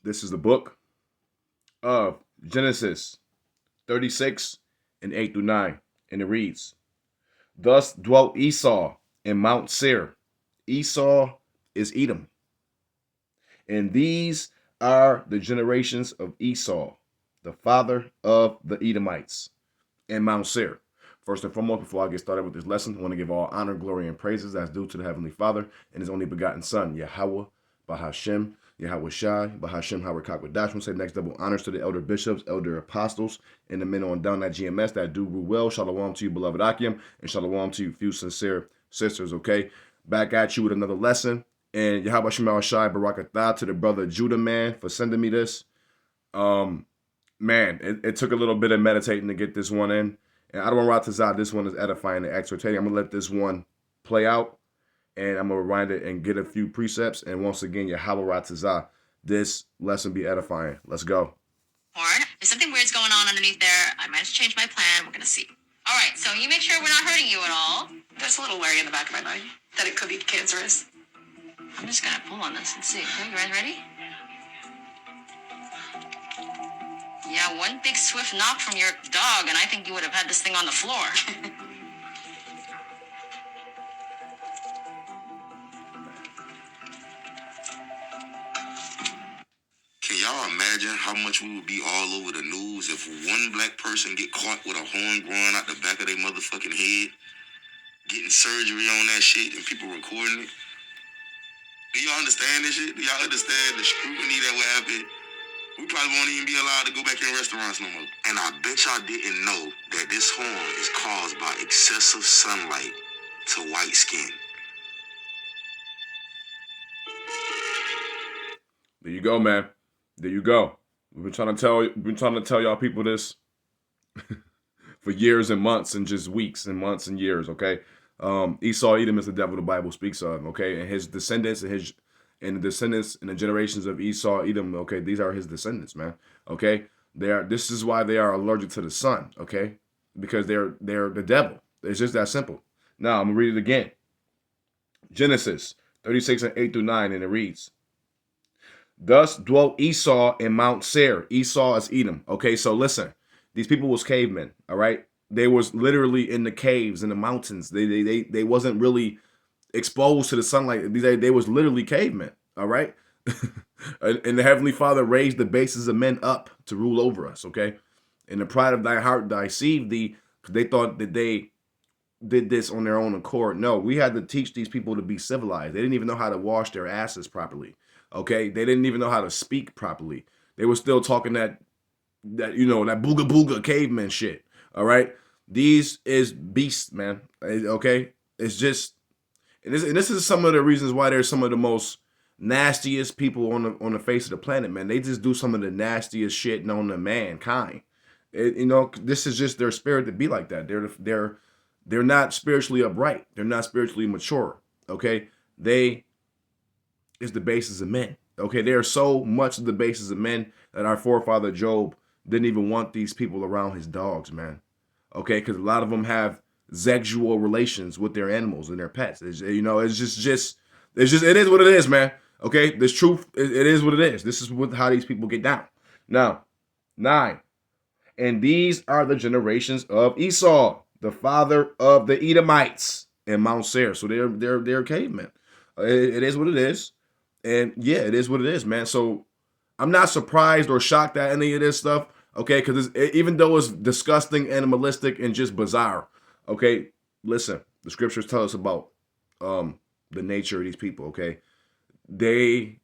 This is the book of Genesis 36 and 8 through 9. And it reads, Thus dwelt Esau in Mount Seir. Esau is Edom. And these are the generations of Esau, the father of the Edomites, in Mount Seir. First and foremost, before I get started with this lesson, I want to give all honor, glory, and praises that's due to the Heavenly Father and His only begotten Son, Yahweh, Bahashem, Yahweh Shai, Bahashem, Hawakak Wadash. We say next double honors to the elder bishops, elder apostles, and the men on down at GMS that do rule well. Shalom to you, beloved Akim, and shalom to you, few sincere sisters, okay? Back at you with another lesson. And Yahweh Shemel Shai, Barakatah to the brother Judah, man, for sending me this. Man, it took a little bit of meditating to get this one in. And I don't want to Ratazah, this one is edifying and exhortating. I'm going to let this one play out, and I'm going to rewind it and get a few precepts. And once again, Yahweh Ratazah, this lesson be edifying. Let's go. Horn, if something weird's going on underneath there, I might have to change my plan. We're going to see. All right, so you make sure we're not hurting you at all. There's a little worry in the back of my mind that it could be cancerous. I'm just going to pull on this and see. Okay, you guys ready? Yeah, one big swift knock from your dog, and I think you would have had this thing on the floor. Can y'all imagine how much we would be all over the news if one black person get caught with a horn growing out the back of their motherfucking head, getting surgery on that shit, and people recording it? Do y'all understand this shit? Do y'all understand the scrutiny that would happen? We probably won't even be allowed to go back in restaurants no more. And I bet y'all didn't know that this horn is caused by excessive sunlight to white skin. There you go, man. There you go. We've been trying to tell y'all people this for years and months and just weeks and months and years, okay? Esau, Edom is the devil the Bible speaks of, okay? And his descendants and the descendants and the generations of Esau, Edom, okay, these are his descendants, man. Okay? This is why they are allergic to the sun, okay? Because they're the devil. It's just that simple. Now I'm gonna read it again. Genesis 36 and 8 through 9, and it reads, Thus dwelt Esau in Mount Seir. Esau is Edom. Okay, so listen, these people was cavemen, all right? They was literally in the caves, in the mountains. They wasn't really exposed to the sunlight. They was literally cavemen, all right? And the Heavenly Father raised the bases of men up to rule over us, okay? In the pride of thy heart deceived thee, because they thought that they did this on their own accord. No, we had to teach these people to be civilized. They didn't even know how to wash their asses properly, okay? They didn't even know how to speak properly. They were still talking that that booga booga caveman shit, all right? These is beasts, man, okay? It's just, and this is some of the reasons why they're some of the most nastiest people on the face of the planet, man. They just do some of the nastiest shit known to mankind. This is just their spirit to be like that. They're not spiritually upright. They're not spiritually mature. Okay, they is the basis of men. Okay, they are so much the basis of men that our forefather Job didn't even want these people around his dogs, man. Okay, because a lot of them have sexual relations with their animals and their pets. It is what it is, man. Okay, this truth, it is what it is. This is how these people get down. Now, 9. And these are the generations of Esau, the father of the Edomites in Mount Seir. So they're cavemen. It is what it is. And yeah, it is what it is, man. So I'm not surprised or shocked at any of this stuff, okay? Because even though it's disgusting, animalistic, and just bizarre, okay? Listen, the scriptures tell us about the nature of these people, okay? They,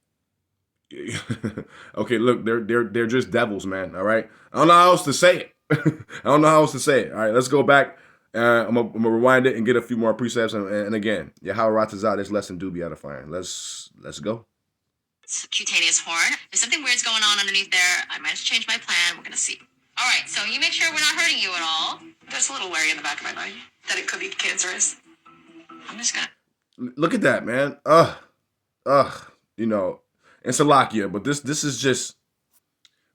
okay, look, they're just devils, man, all right? I don't know how else to say it. All right, let's go back. I'm gonna rewind it and get a few more precepts. And again, Yahweh Ratazah, this lesson do be edifying. Let's go. It's cutaneous horn. If something weird's going on underneath there, I might have to change my plan. We're going to see. All right, so you make sure we're not hurting you at all. There's a little worry in the back of my mind that it could be cancerous. I'm just going to... Look at that, man. And Salakia, but this is just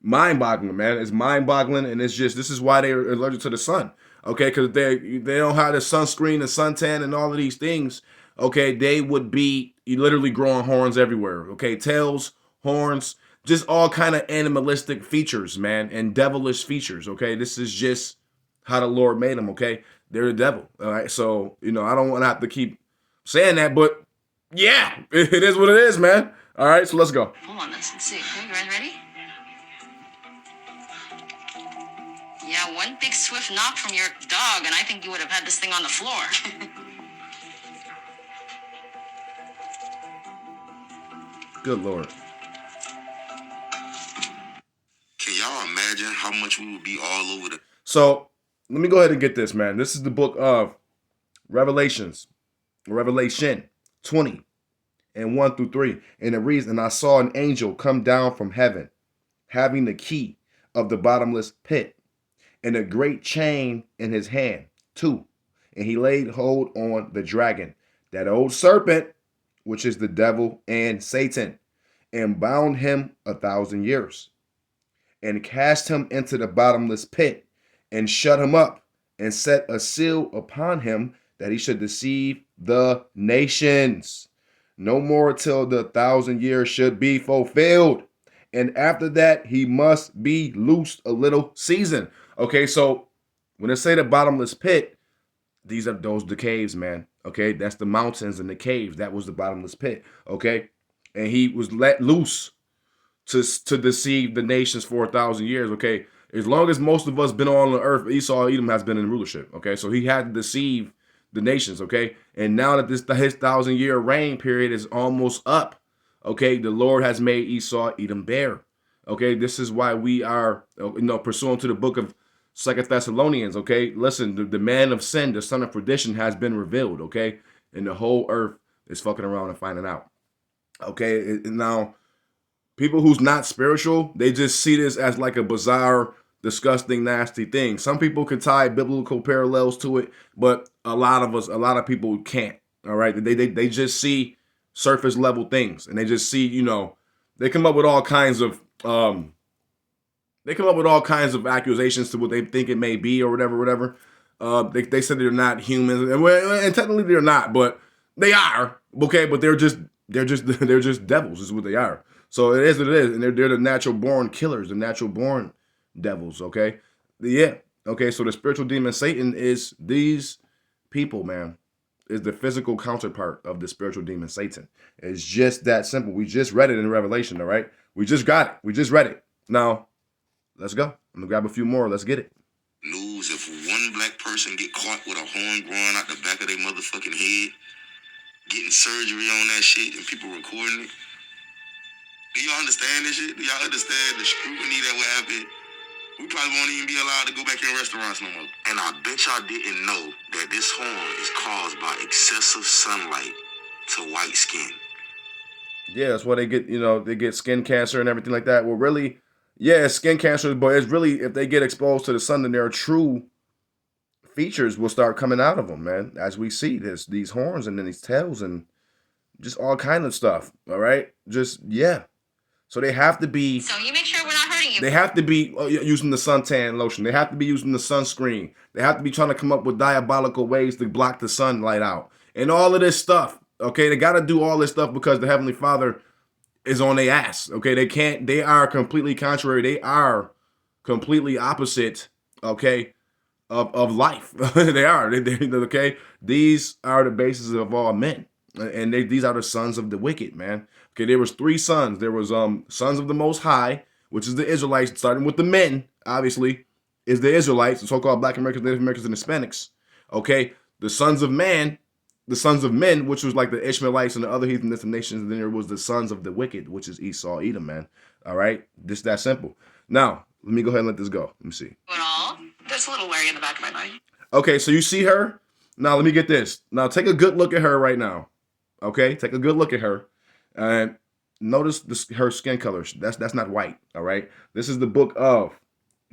mind-boggling, man. It's mind-boggling, and it's just, this is why they're allergic to the sun, okay? Because they don't have the sunscreen and suntan and all of these things, okay? They would be literally growing horns everywhere, okay? Tails, horns. just all kind of animalistic features, man, and devilish features, okay? This is just how the Lord made them, okay? They're the devil, all right? So, I don't want to have to keep saying that, but yeah, it is what it is, man. All right, so let's go. Pull on this and see. Okay, you guys ready? Yeah, one big swift knock from your dog, and I think you would have had this thing on the floor. Good Lord. Can y'all imagine how much we would be all over the... So let me go ahead and get this, man. This is the book of Revelation 20 and 1 through 3. And it reads, and I saw an angel come down from heaven, having the key of the bottomless pit and a great chain in his hand, too. And he laid hold on the dragon, that old serpent, which is the devil and Satan, and bound him 1,000 years, and cast him into the bottomless pit, and shut him up, and set a seal upon him, that he should deceive the nations no more till the 1,000 years should be fulfilled. And after that, he must be loosed a little season. Okay, so when they say the bottomless pit, these are the caves, man. Okay, that's the mountains and the caves. That was the bottomless pit. Okay, and he was let loose to deceive the nations for 1,000 years. Okay, as long as most of us been on the earth, Esau, Edom has been in rulership. Okay, so he had to deceive the nations. Okay, and now that his 1,000-year reign period is almost up, okay, the Lord has made Esau, Edom bare. Okay, this is why we are, pursuant to the book of 2 Thessalonians. Okay, listen, the man of sin, the son of perdition, has been revealed. Okay, and the whole earth is fucking around and finding out. Okay, now people who's not spiritual, they just see this as like a bizarre, disgusting, nasty thing. Some people can tie biblical parallels to it, but a lot of people can't. All right, they just see surface level things, and they just see, they come up with all kinds of accusations to what they think it may be or whatever. They said they're not humans, and technically they're not, but they are. Okay, but they're just devils is what they are. So it is what it is, and they're the natural born killers, the natural born devils. Okay, yeah. Okay, so the spiritual demon Satan is these people, man. Is the physical counterpart of the spiritual demon Satan. It's just that simple. We just read it in Revelation, all right? We just got it. We just read it. Now, let's go. I'm gonna grab a few more. Let's get it. News, if one black person get caught with a horn growing out the back of their motherfucking head, getting surgery on that shit, and people recording it. Do y'all understand this shit? Do y'all understand the scrutiny that will happen? We probably won't even be allowed to go back in restaurants no more. And I bet y'all didn't know that this horn is caused by excessive sunlight to white skin. Yeah, that's why they get skin cancer and everything like that. Well, really, yeah, it's skin cancer, but it's really, if they get exposed to the sun, then their true features will start coming out of them, man. As we see, there's these horns and then these tails and just all kind of stuff. All right, just yeah. So they have to be. So you make sure we're not hurting you. They have to be using the suntan lotion. They have to be using the sunscreen. They have to be trying to come up with diabolical ways to block the sunlight out and all of this stuff. Okay, they got to do all this stuff because the Heavenly Father is on their ass. Okay, they can't. They are completely contrary. They are completely opposite. Okay, of life. They are. Okay. These are the basis of all men, and these are the sons of the wicked, man. Okay, there was 3 sons. There was sons of the Most High, which is the Israelites, starting with the men, obviously, is the Israelites, the so-called Black Americans, Native Americans, and Hispanics. Okay, the sons of men, which was like the Ishmaelites and the other heathenistic nations, and then there was the sons of the wicked, which is Esau, Edom, man. All right, just that simple. Now, let me go ahead and let this go. Let me see. At all? There's a little worry in the back of my mind. Okay, so you see her? Now, let me get this. Now, take a good look at her right now. Okay, take a good look at her. And notice her skin color. That's not white, all right? This is the book of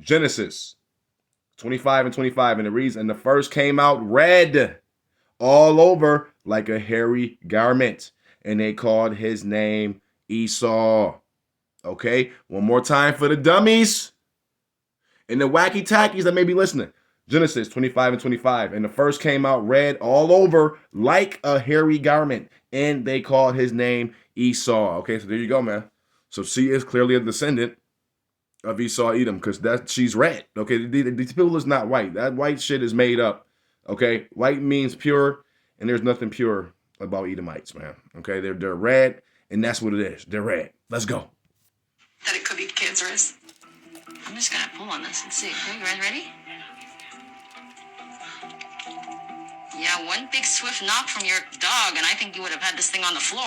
Genesis 25 and 25, and it reads, and the first came out red all over like a hairy garment, and they called his name Esau. Okay, one more time for the dummies and the wacky tackies that may be listening. Genesis 25 and 25, and the first came out red all over like a hairy garment, and they called his name Esau. Okay, so there you go, man. So she is clearly a descendant of Esau Edom because she's red. Okay, these people is not white. That white shit is made up. Okay, white means pure, and there's nothing pure about Edomites, man. Okay, they're red, and that's what it is. They're red. Let's go. That it could be cancerous. I'm just gonna pull on this and see. Okay, you guys ready? Yeah, one big swift knock from your dog, and I think you would have had this thing on the floor.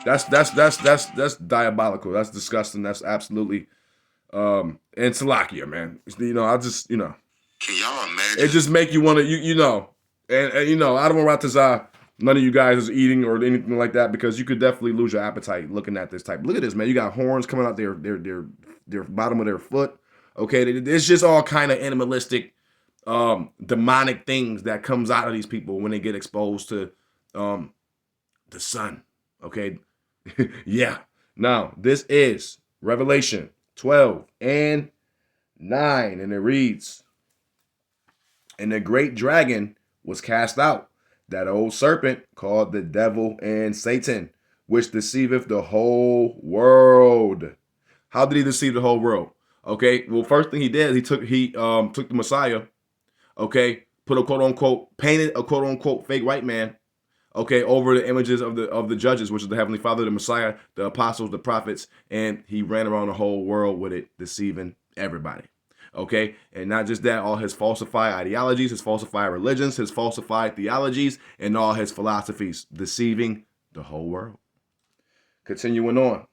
That's diabolical. That's disgusting. That's absolutely and Salakia, man. I just Can y'all imagine? it just make you want to and I don't want to none of you guys is eating or anything like that because you could definitely lose your appetite looking at this type. Look at this, man. You got horns coming out their bottom of their foot. Okay, it's just all kind of animalistic, demonic things that comes out of these people when they get exposed to the sun. Okay, yeah. Now this is Revelation 12 and 9, and it reads, "And the great dragon was cast out, that old serpent called the devil and Satan, which deceiveth the whole world." How did he deceive the whole world? Okay, well, first thing he did, he took the Messiah, okay, put a painted a quote unquote fake white man, okay, over the images of the judges, which is the Heavenly Father, the Messiah, the apostles, the prophets, and he ran around the whole world with it, deceiving everybody. Okay, and not just that, all his falsified ideologies, his falsified religions, his falsified theologies, and all his philosophies, deceiving the whole world. Continuing on.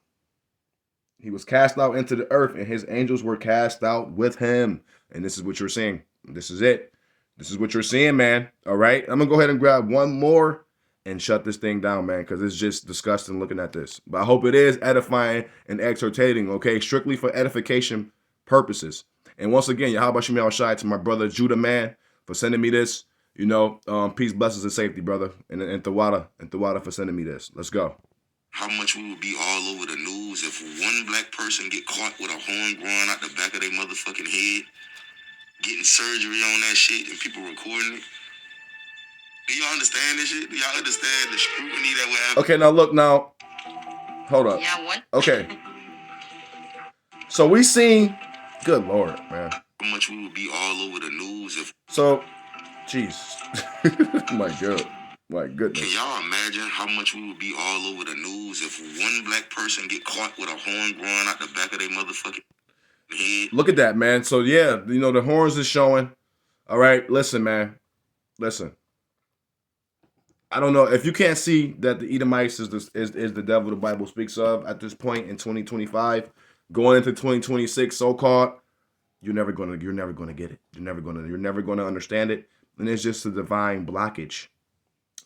He was cast out into the earth, and his angels were cast out with him. And this is what you're seeing. This is it. This is what you're seeing, man. All right, I'm gonna go ahead and grab one more and shut this thing down, man, because it's just disgusting looking at this. But I hope it is edifying and exhortating, okay, strictly for edification purposes. And once again, Yahweh Shem Yahushai, to my brother Judah, man, for sending me this. Peace, blessings, and safety, brother. And Tawada for sending me this. Let's go. How much we would be all over the news if one black person get caught with a horn growing out the back of their motherfucking head, getting surgery on that shit, and people recording it. Do y'all understand this shit? Do y'all understand the scrutiny that would happen? Okay, now look, hold up. Yeah, what? Okay. So we seen, good Lord, man. How much we would be all over the news if... So, jeez. My goodness. Can y'all imagine how much we would be all over the news if one black person get caught with a horn growing out the back of their motherfucking head? Look at that, man. So yeah, the horns is showing. All right, listen, man. Listen. I don't know if you can't see that the Edomites is the devil the Bible speaks of at this point in 2025, going into 2026, so-called. You're never gonna get it. You're never gonna understand it, and it's just a divine blockage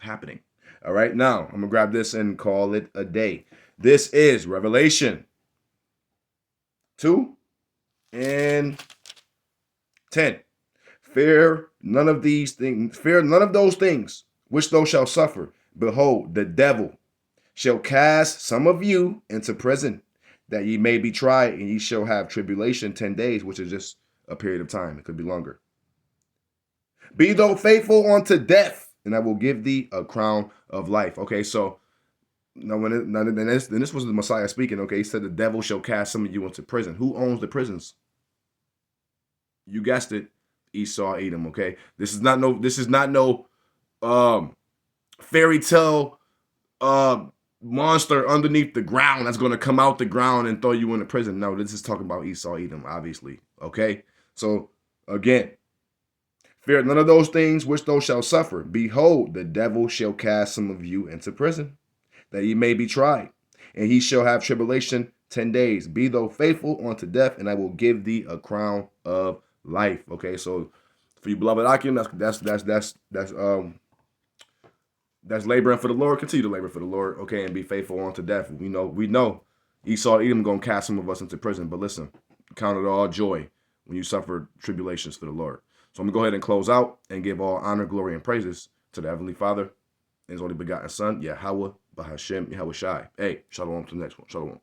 happening. All right, now I'm gonna grab this and call it a day. This is Revelation 2 and 10. Fear none of those things which thou shalt suffer. Behold, the devil shall cast some of you into prison, that ye may be tried, and ye shall have tribulation 10 days, which is just a period of time. It could be longer. Be thou faithful unto death, and I will give thee a crown of life. Okay, so this was the Messiah speaking. Okay, he said the devil shall cast some of you into prison. Who owns the prisons? You guessed it, Esau, Edom. Okay, this is not no fairy tale monster underneath the ground that's going to come out the ground and throw you into prison. No, this is talking about Esau, Edom, obviously. Okay, so again. Fear none of those things which thou shalt suffer. Behold, the devil shall cast some of you into prison, that ye may be tried, and he shall have tribulation 10 days. Be thou faithful unto death, and I will give thee a crown of life. Okay, so for you beloved Akim, that's laboring for the Lord. Continue to labor for the Lord, okay, and be faithful unto death. We know Esau, Edom gonna cast some of us into prison, but listen, count it all joy when you suffer tribulations for the Lord. So I'm going to go ahead and close out and give all honor, glory, and praises to the Heavenly Father and His only begotten Son, Yahweh, Bahashem, Yahweh Shai. Hey, shalom to the next one. Shalom.